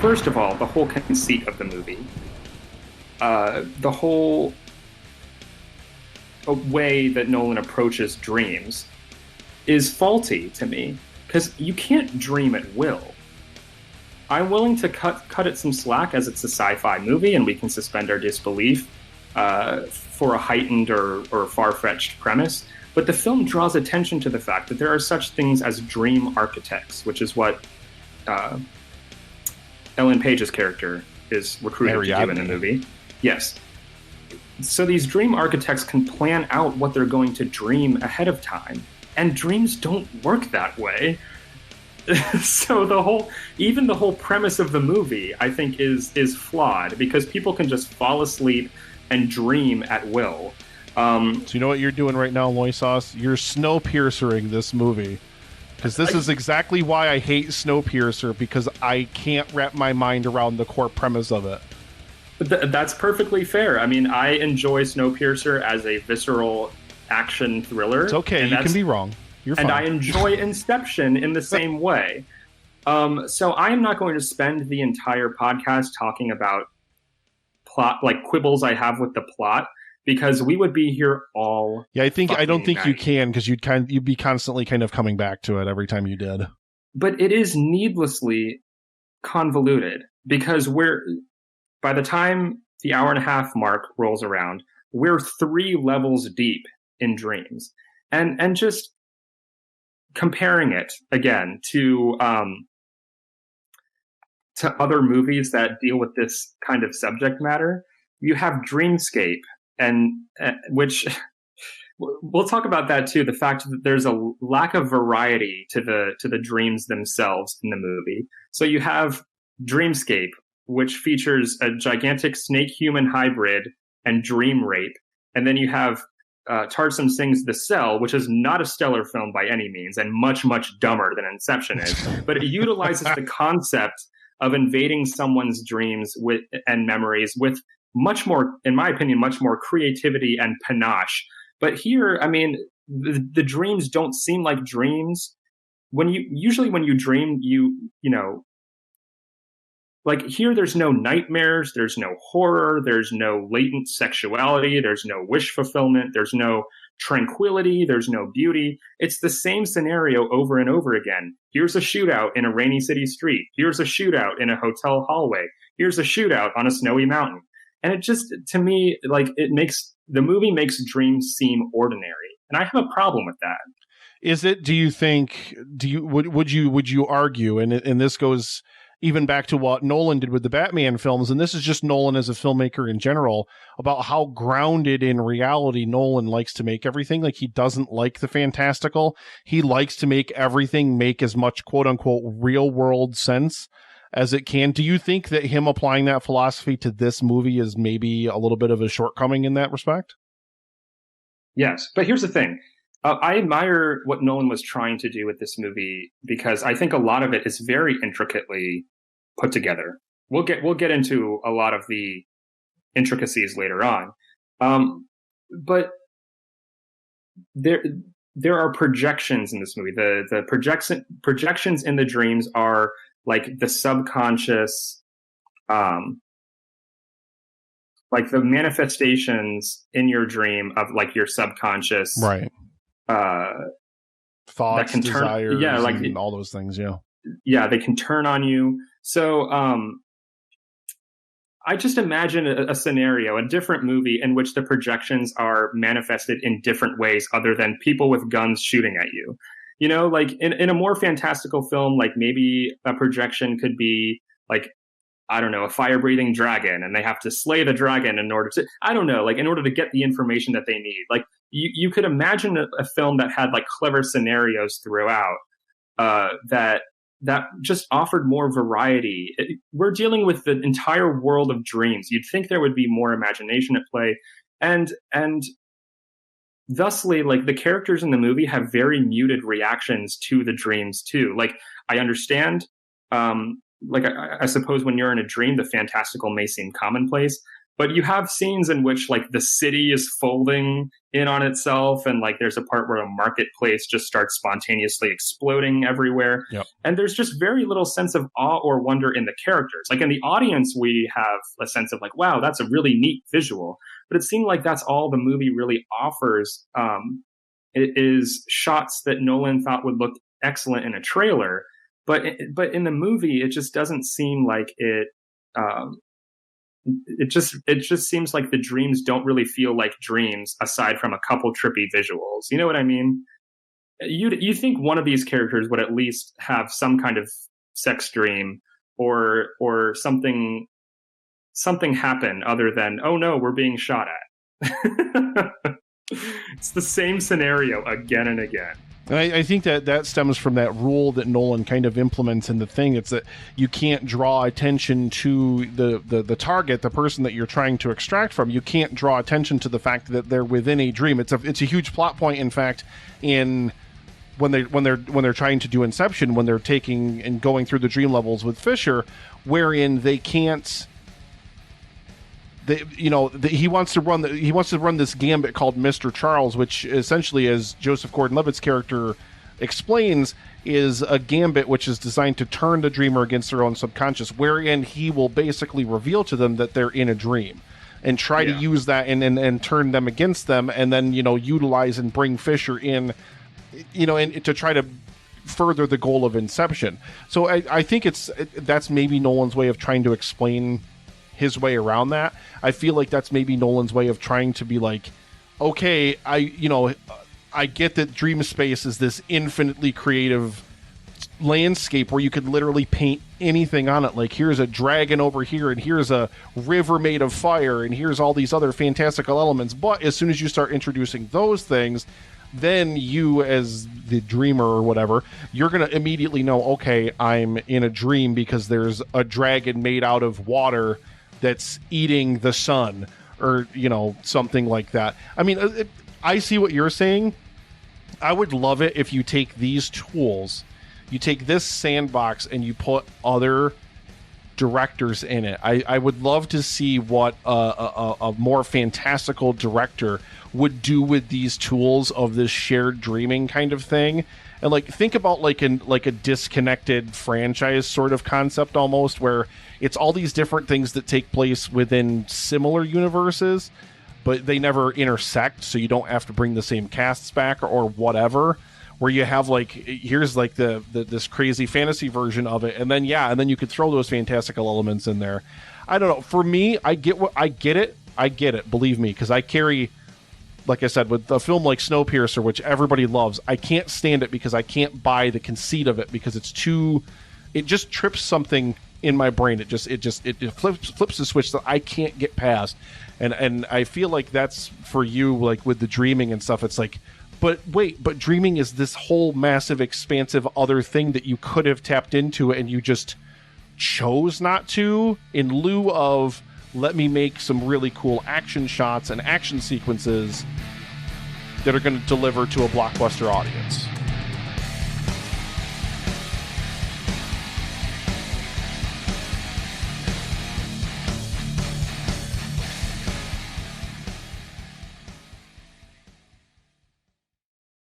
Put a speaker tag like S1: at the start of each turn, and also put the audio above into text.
S1: First of all, the whole conceit of the movie, the whole way that Nolan approaches dreams is faulty to me, because you can't dream at will. I'm willing to cut it some slack, as it's a sci-fi movie and we can suspend our disbelief for a heightened or far-fetched premise. But the film draws attention to the fact that there are such things as dream architects, which is what Ellen Page's character is recruited to do in the movie. Yes. So these dream architects can plan out what they're going to dream ahead of time. And dreams don't work that way. So the whole premise of the movie, I think, is flawed, because people can just fall asleep and dream at will.
S2: So you know what you're doing right now, Loy Sauce? You're Snowpiercering this movie. Because this is exactly why I hate Snowpiercer, because I can't wrap my mind around the core premise of it.
S1: That's perfectly fair. I mean, I enjoy Snowpiercer as a visceral action thriller.
S2: It's okay, you can be wrong. You're fine.
S1: And I enjoy Inception in the same way. So I am not going to spend the entire podcast talking about plot, like quibbles I have with the plot, because we would be here all.
S2: Yeah, I don't think
S1: night.
S2: You can, because you'd be constantly kind of coming back to it every time you did.
S1: But it is needlessly convoluted, because by the time the hour and a half mark rolls around, we're 3 levels deep in dreams, and just comparing it again to other movies that deal with this kind of subject matter. You have Dreamscape, and which we'll talk about that too. The fact that there's a lack of variety to the dreams themselves in the movie. So you have Dreamscape, which features a gigantic snake-human hybrid and dream rape. And then you have Tarsem Singh's The Cell, which is not a stellar film by any means, and much, much dumber than Inception is. But it utilizes the concept of invading someone's dreams and memories with much more, in my opinion, much more creativity and panache. But here, I mean, the dreams don't seem like dreams. Usually when you dream, you know, like here, there's no nightmares, there's no horror, there's no latent sexuality, there's no wish fulfillment, there's no tranquility, there's no beauty. It's the same scenario over and over again. Here's a shootout in a rainy city street. Here's a shootout in a hotel hallway. Here's a shootout on a snowy mountain. And it just, to me, like the movie makes dreams seem ordinary. And I have a problem with that.
S2: Is it, would you argue, and this goes even back to what Nolan did with the Batman films, and this is just Nolan as a filmmaker in general, about how grounded in reality Nolan likes to make everything. Like, he doesn't like the fantastical. He likes to make everything make as much quote-unquote real-world sense as it can. Do you think that him applying that philosophy to this movie is maybe a little bit of a shortcoming in that respect?
S1: Yes, but here's the thing. I admire what Nolan was trying to do with this movie, because I think a lot of it is very intricately put together. We'll get into a lot of the intricacies later on, but there are projections in this movie. The projections in the dreams are like the subconscious, like the manifestations in your dream of like your subconscious,
S2: right? Thoughts, desires,
S1: yeah, like
S2: and all those things.
S1: Yeah, they can turn on you. So I just imagine a scenario, a different movie in which the projections are manifested in different ways other than people with guns shooting at you. You know, like in a more fantastical film, like maybe a projection could be like, I don't know, a fire-breathing dragon, and they have to slay the dragon in order to, I don't know, like in order to get the information that they need. Like you could imagine a film that had like clever scenarios throughout that just offered more variety. We're dealing with the entire world of dreams. You'd think there would be more imagination at play, and thusly, like the characters in the movie have very muted reactions to the dreams too. Like I understand, like I suppose when you're in a dream, the fantastical may seem commonplace, But you have scenes in which like the city is folding in on itself, and like there's a part where a marketplace just starts spontaneously exploding everywhere.
S2: Yep.
S1: And there's just very little sense of awe or wonder in the characters. Like in the audience, we have a sense of like, wow, that's a really neat visual. But it seemed like that's all the movie really offers. It is shots that Nolan thought would look excellent in a trailer, but in the movie, it just doesn't seem like it. It just seems like the dreams don't really feel like dreams aside from a couple trippy visuals. You know what I mean? You think one of these characters would at least have some kind of sex dream or something happen other than, oh no, we're being shot at. It's the same scenario again and again.
S2: And I think that stems from that rule that Nolan kind of implements in The Thing. It's that you can't draw attention to the target, the person that you're trying to extract from. You can't draw attention to the fact that they're within a dream. It's a huge plot point, in fact, in when they're trying to do Inception, when they're taking and going through the dream levels with Fisher, wherein they can't. He wants to run this gambit called Mr. Charles, which essentially, as Joseph Gordon-Levitt's character explains, is a gambit which is designed to turn the dreamer against their own subconscious, wherein he will basically reveal to them that they're in a dream and try to use that and turn them against them, and then utilize and bring Fisher in, and to try to further the goal of Inception. So I think that's maybe Nolan's way of trying to explain his way around that. I feel like that's maybe Nolan's way of trying to be like, okay, I get that dream space is this infinitely creative landscape where you could literally paint anything on it. Like, here's a dragon over here, and here's a river made of fire, and here's all these other fantastical elements. But as soon as you start introducing those things, then you, as the dreamer or whatever, you're going to immediately know, okay, I'm in a dream because there's a dragon made out of water that's eating the sun, or something like that. I mean, I see what you're saying. I would love it if you take these tools, you take this sandbox, and you put other directors in it. I would love to see what a more fantastical director would do with these tools of this shared dreaming kind of thing. And like, think about like a disconnected franchise sort of concept almost, where it's all these different things that take place within similar universes, but they never intersect, so you don't have to bring the same casts back or whatever. Where you have like, here's like this crazy fantasy version of it, and then you could throw those fantastical elements in there. I don't know. For me, I get it. Believe me, because I carry. Like I said, with a film like Snowpiercer, which everybody loves, I can't stand it because I can't buy the conceit of it, because it just trips something in my brain. It flips the switch that I can't get past. And I feel like that's for you, like with the dreaming and stuff. It's like, but dreaming is this whole massive, expansive other thing that you could have tapped into, and you just chose not to, in lieu of, let me make some really cool action shots and action sequences that are going to deliver to a blockbuster audience.